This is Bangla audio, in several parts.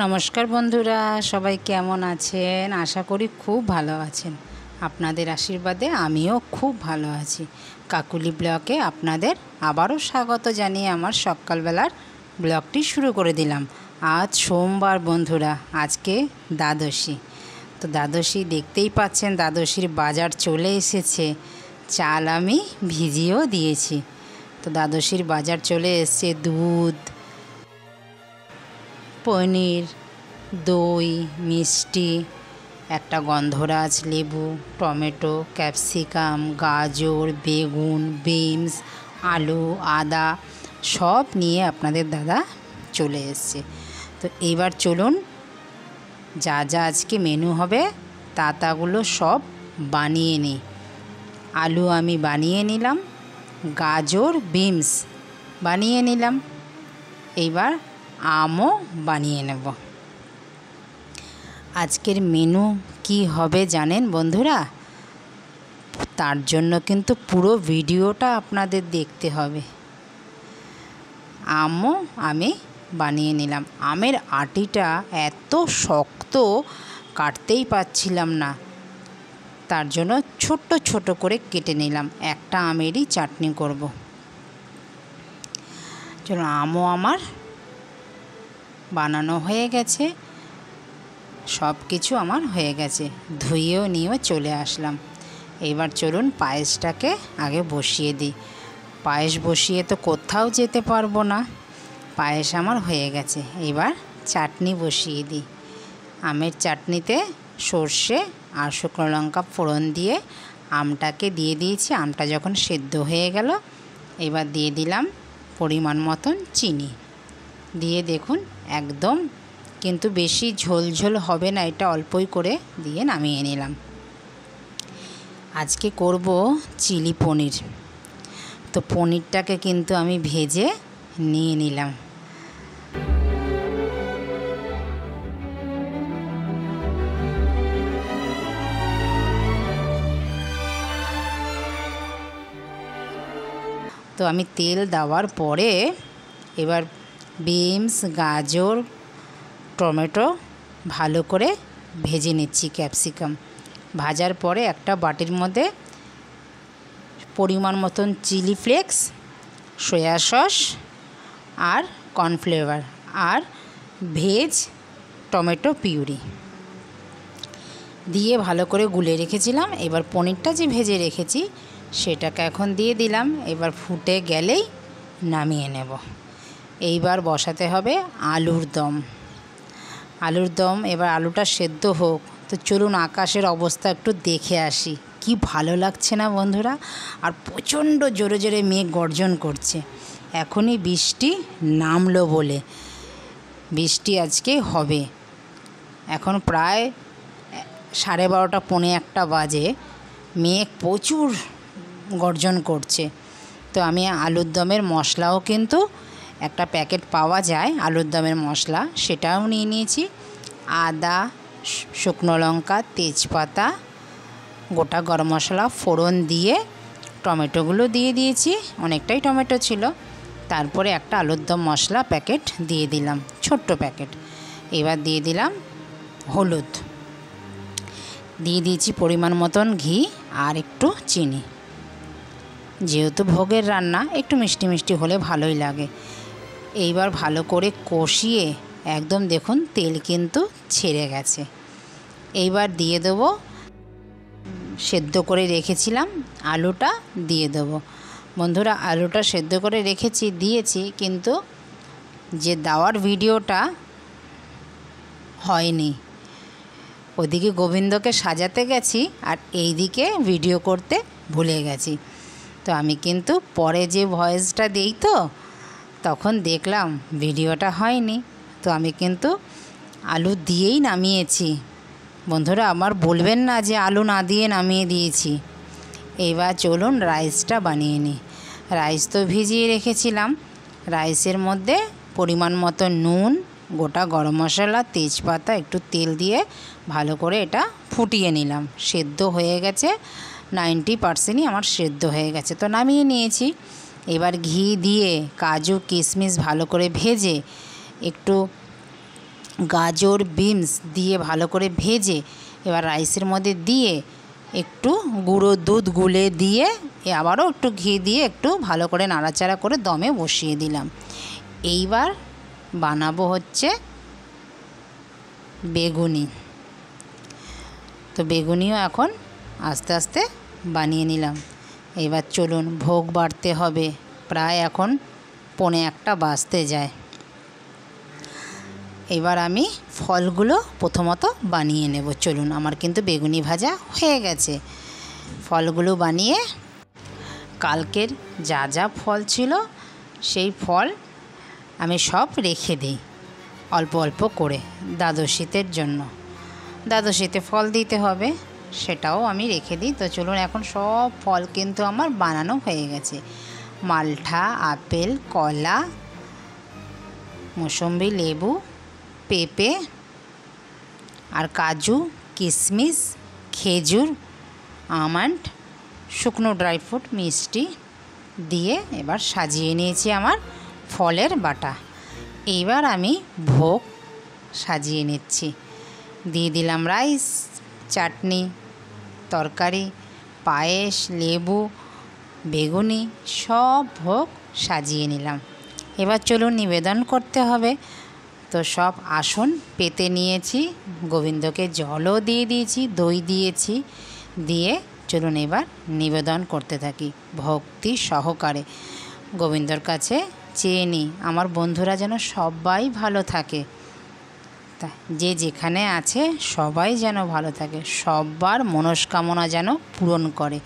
নমস্কার বন্ধুরা, সবাই কেমন আছেন? আশা করি খুব ভালো আছেন। আপনাদের আশীর্বাদে আমিও খুব ভালো আছি। কাকুলি ব্লগে আপনাদের আবারও স্বাগত জানিয়ে আমার সকালবেলার ব্লগটি শুরু করে দিলাম। আজ সোমবার বন্ধুরা, আজকে দ্বাদশী। তো দ্বাদশী দেখতেই পাচ্ছেন, দ্বাদশীর বাজার চলে এসেছে। চাল আমি ভিজিয়েও দিয়েছি। তো দ্বাদশীর বাজার চলে এসেছে। দুধ, পনির, দই, মিষ্টি, একটা গন্ধরাজ লেবু, টমেটো, ক্যাপসিকাম, গাজর, বেগুন, বিনস, আলু, আদা সব নিয়ে আপনাদের দাদা চলে এসছে। তো এইবার চলুন, যা যা আজকে মেনু হবে তাগুলো সব বানিয়ে নিই। আলু আমি বানিয়ে নিলাম, গাজর, বিনস বানিয়ে নিলাম। এইবার আমও বানিয়ে নেব। আজকের মেনু কি হবে জানেন বন্ধুরা? তার জন্য কিন্তু পুরো ভিডিওটা আপনাদের দেখতে হবে। আমও আমি বানিয়ে নিলাম। আমের আটিটা এত শক্ত, কাটতেই পারছিলাম না, তার জন্য ছোট ছোট করে কেটে নিলাম। একটা আমেরই চাটনি করব। চলো, আমও আমার বানানো হয়ে গেছে, সব কিছু আমার হয়ে গেছে, ধুয়েও নিয়েও চলে আসলাম। এবার চলুন পায়েসটাকে আগে বসিয়ে দিই। পায়েস বসিয়ে তো কোথাও যেতে পারবো না। পায়েস আমার হয়ে গেছে। এবার চাটনি বসিয়ে দিই। আমের চাটনিতে সর্ষে আর শুকনো লঙ্কা ফোড়ন দিয়ে আমটাকে দিয়ে দিয়েছি। আমটা যখন সেদ্ধ হয়ে গেল, এবার দিয়ে দিলাম পরিমাণ মতন চিনি। দিয়ে দেখুন, একদম কিন্তু বেশি ঝোল ঝোল হবে না, এটা অল্পই করে দিয়ে নামিয়ে নিলাম। আজকে করব চিলি পনির। তো পনিরটাকে কিন্তু আমি ভেজে নিয়ে নিলাম। তো আমি তেল দেওয়ার পরে এবার বিনস, গাজর, টমেটো ভালো করে ভেজে নিচ্ছি। ক্যাপসিকাম ভাজার পরে একটা বাটির মধ্যে পরিমাণ মতন চিলি ফ্লেক্স, সয়া সস আর কর্নফ্লেভার আর ভেজ টমেটো পিউরি দিয়ে ভালো করে গুলে রেখেছিলাম। এবার পনিরটা যে ভেজে রেখেছি সেটাকে এখন দিয়ে দিলাম। এবার ফুটে গেলেই নামিয়ে নেব। এইবার বসাতে হবে আলুর দম। এবার আলুটা সেদ্ধ হোক। তো চলুন আকাশের অবস্থা একটু দেখে আসি। কি ভালো লাগছে না বন্ধুরা? আর প্রচণ্ড জোরে জোরে মেঘ গর্জন করছে। এখনই বৃষ্টি নামলো বলে, বৃষ্টি আজকে হবে। এখন প্রায় 12:30 পৌনে 1 বাজে। মেঘ প্রচুর গর্জন করছে। তো আমি আলুর দমের মশলাও কিন্তু একটা প্যাকেট পাওয়া যায় আলুর দমের মশলা, সেটাও নিয়ে নিয়েছি। আদা, শুকনো লঙ্কা, তেজপাতা, গোটা গরম মশলা ফোড়ন দিয়ে টমেটোগুলো দিয়ে দিয়েছি। অনেকটাই টমেটো ছিল। তারপরে একটা আলুর দম মশলা প্যাকেট দিয়ে দিলাম, ছোট্ট প্যাকেট। এবার দিয়ে দিলাম হলুদ, দিয়ে দিয়েছি পরিমাণ মতন ঘি আর একটু চিনি। যেহেতু ভোগের রান্না, একটু মিষ্টি মিষ্টি হলে ভালোই লাগে। এইবার ভালো করে কষিয়ে একদম দেখুন তেল কিন্তু ছেড়ে গেছে। এইবার দিয়ে দেবো সেদ্ধ করে রেখেছিলাম আলুটা, দিয়ে দেবো। বন্ধুরা, আলুটা সেদ্ধ করে দিয়েছি, কিন্তু যে দেওয়ার ভিডিওটা হয়নি। ওদিকে গোবিন্দকে সাজাতে গেছি আর এইদিকে ভিডিও করতে ভুলে গেছি। তো আমি কিন্তু পরে যে ভয়েসটা দিই, তো তখন দেখলাম ভিডিওটা হয়নি। তো আমি কিন্তু আলু দিয়েই নামিয়েছি। বন্ধুরা, আমার বলবেন না যে আলু না দিয়ে নামিয়ে দিয়েছি। এবার চলুন রাইসটা বানিয়ে নিই। রাইস তো ভিজিয়ে রেখেছিলাম। রাইসের মধ্যে পরিমাণ মতো নুন, গোটা গরম মশলা, তেজপাতা, একটু তেল দিয়ে ভালো করে এটা ফুটিয়ে নিলাম। সেদ্ধ হয়ে গেছে, 90% আমার সেদ্ধ হয়ে গেছে। তো নামিয়ে নিয়েছি। এবার ঘি দিয়ে কাজু কিশমিশ ভালো করে ভেজে একটু গাজর বিনস দিয়ে ভালো করে ভেজে এবার রাইসের মধ্যে দিয়ে একটু গুঁড়ো দুধ গুলে দিয়ে আবারও একটু ঘি দিয়ে একটু ভালো করে নাড়াচাড়া করে দমে বসিয়ে দিলাম। এইবার বানাবো হচ্ছে বেগুনি। তো বেগুনিও এখন আস্তে আস্তে বানিয়ে নিলাম। এবার চলুন ভোগ বাড়তে হবে, প্রায় এখন 1:45 বাজতে যায়। এবার আমি ফলগুলো প্রথমত বানিয়ে নেব। চলুন, আমার কিন্তু বেগুনি ভাজা হয়ে গেছে। ফলগুলো বানিয়ে কালকের যা যা ফল ছিল সেই ফল আমি সব রেখে দিই অল্প অল্প করে দ্বাদশীতের জন্য। দ্বাদশীতে ফল দিতে হবে, সেটাও আমি রেখে দিই। তো চলুন, এখন সব ফল কিন্তু আমার বানানো হয়ে গেছে। মালটা, আপেল, কলা, মৌসম্বি, লেবু, পেঁপে আর কাজু, কিশমিশ, খেজুর, আমন্ড, শুকনো ড্রাই ফ্রুট, মিষ্টি দিয়ে এবার সাজিয়ে নিয়েছি আমার ফলের বাটা। এইবার আমি ভোগ সাজিয়ে নিচ্ছি। দিয়ে দিলাম রাইস, চাটনি, তরকারি, পায়েস, লেবু, বেগুনি, সব ভোগ সাজিয়ে নিলাম। এবার চলুন নিবেদন করতে হবে। তো সব আসন পেতে নিয়েছি, গোবিন্দকে জলও দিয়ে দিয়েছি, দই দিয়েছি, দিয়ে চলুন এবার নিবেদন করতে থাকি ভক্তি সহকারে। গোবিন্দর কাছে চেয়ে নিই আমার বন্ধুরা যেন সবাই ভালো থাকে, তা যে যেখানে আছে সবাই যেন ভালো থাকে, সবার মনস্কামনা যেন পূরণ করে।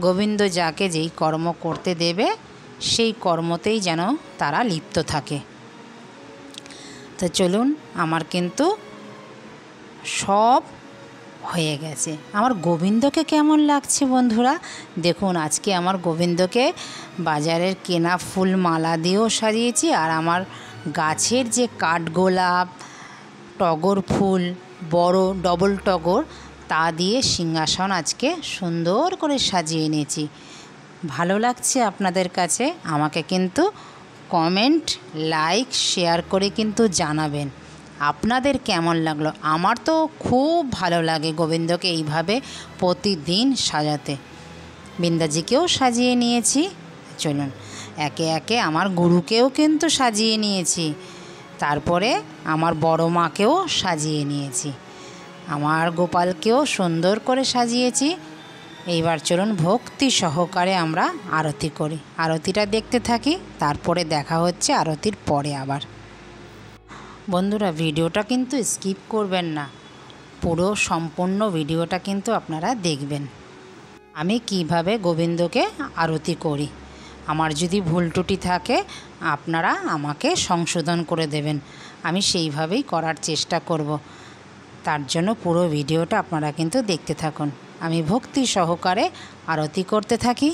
গোবিন্দ যাকে যেই কর্ম করতে দেবে সেই কর্মতেই যেন তারা লিপ্ত থাকে। তো চলুন, আমার কিন্তু সব হয়ে গেছে। আমার গোবিন্দকে কেমন লাগছে বন্ধুরা দেখুন। আজকে আমার গোবিন্দকে বাজারের কেনা ফুল মালা দিয়েও সাজিয়েছি, আর আমার গাছের যে কাঠগোলাপ, টগর ফুল, বড় ডবল টগর, তা দিয়ে সিংহাসন আজকে সুন্দর করে সাজিয়ে নিয়েছি। ভালো লাগছে আপনাদের কাছে? আমাকে কিন্তু কমেন্ট, লাইক, শেয়ার করে কিন্তু জানাবেন আপনাদের কেমন লাগলো। আমার তো খুব ভালো লাগে গোবিন্দকে এইভাবে প্রতিদিন সাজাতে। বৃন্দাজিকেও সাজিয়ে নিয়েছি। চলুন একে একে আমার গুরুকেও কিন্তু সাজিয়ে নিয়েছি, তারপরে আমার বড় মাকেও সাজিয়ে নিয়েছি, আমার গোপালকেও সুন্দর করে সাজিয়েছি। এইবার চলুন ভক্তি সহকারে আমরা আরতি করি। আরতিটা দেখতে থাকি, তারপরে দেখা হচ্ছে আরতির পরে আবার। বন্ধুরা ভিডিওটা কিন্তু স্কিপ করবেন না, পুরো সম্পূর্ণ ভিডিওটা কিন্তু আপনারা দেখবেন আমি কিভাবে গোবিন্দকে আরতি করি। আমার যদি ভুল ত্রুটি থাকে আপনারা আমাকে সংশোধন করে দেবেন, আমি সেইভাবেই করার চেষ্টা করব। তার জন্য পুরো ভিডিওটা আপনারা কিন্তু দেখতে থাকুন। আমি ভক্তি সহকারে আরতি করতে থাকি।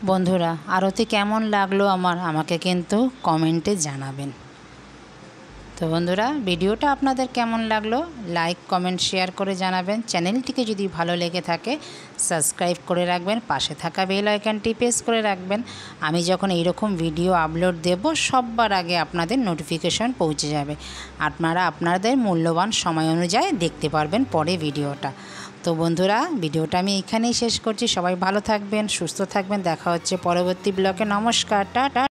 বন্ধুরা আরতি কেমন লাগলো আমাকে কিন্তু কমেন্টে জানাবেন। তো বন্ধুরা ভিডিওটা আপনাদের কেমন লাগলো লাইক, কমেন্ট, শেয়ার করে জানাবেন। চ্যানেলটিকে যদি ভালো লেগে থাকে সাবস্ক্রাইব করে রাখবেন, পাশে থাকা বেল আইকনটি প্রেস করে রাখবেন। আমি যখন এইরকম ভিডিও আপলোড দেব সবার আগে আপনাদের নোটিফিকেশন পৌঁছে যাবে, আপনারা আপনাদের মূল্যবান সময় অনুযায়ী দেখতে পারবেন পরে ভিডিওটা। তো বন্ধুরা ভিডিওটা আমি এখানেই শেষ করছি। সবাই ভালো থাকবেন, সুস্থ থাকবেন। দেখা হচ্ছে পরবর্তী ব্লগে। নমস্কার, টাটা।